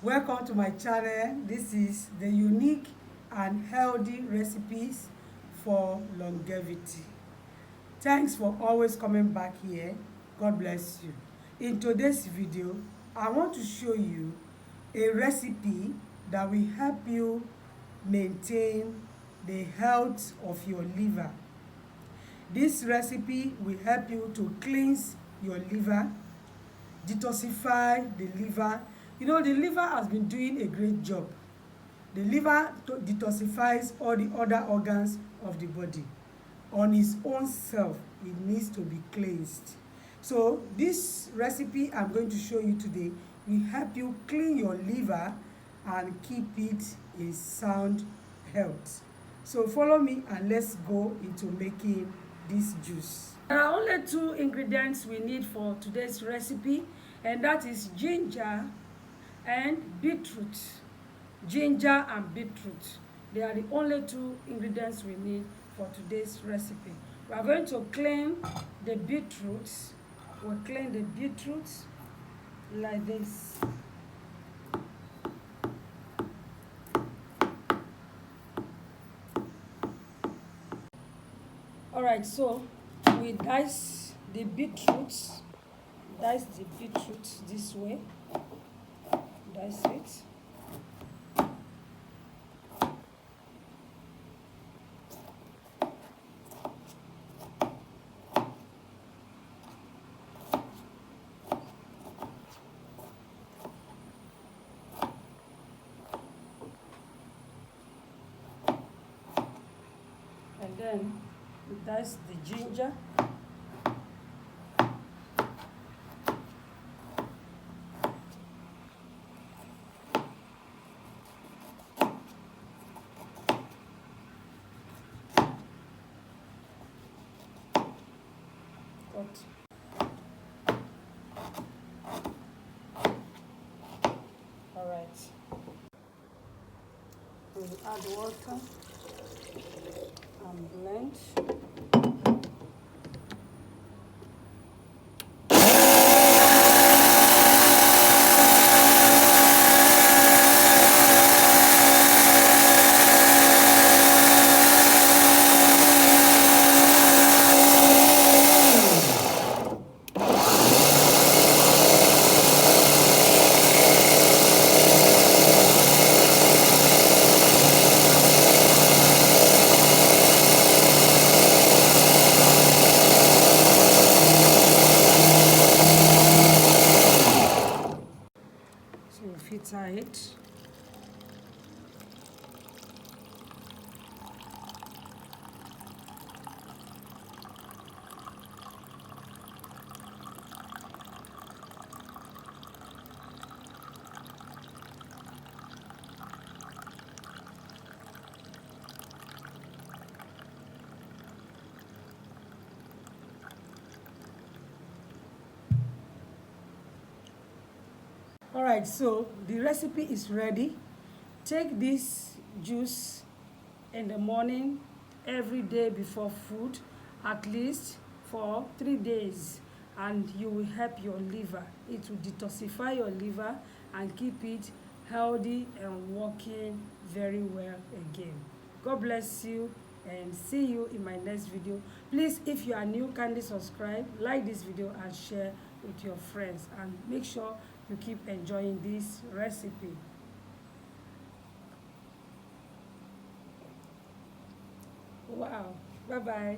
Welcome to my channel. This is the unique and healthy recipes for longevity. Thanks for always coming back here. God bless you. In today's video, I want to show you a recipe that will help you maintain the health of your liver. This recipe will help you to cleanse your liver, detoxify the liver. You know, the liver has been doing a great job. The liver detoxifies all the other organs of the body. On its own self, it needs to be cleansed. So this recipe I'm going to show you today will help you clean your liver and keep it in sound health. So follow me and let's go into making this juice. There are only two ingredients we need for today's recipe, and that is ginger and beetroot. Ginger and beetroot. They are the only two ingredients we need for today's recipe. We are going to clean the beetroot. We'll clean the beetroot like this. Alright, so we dice the beetroot. Dice the beetroot this way. Dice it. And then we dice the ginger. All right. We'll add water and blend. Filter it. Alright, so the recipe is ready. Take this juice in the morning every day before food, at least for 3 days, and you will help your liver. It will detoxify your liver and keep it healthy and working very well again. God bless you and see you in my next video. Please, if you are new, kindly subscribe, like this video and share with your friends, and make sure you keep enjoying this recipe. Wow. Bye bye.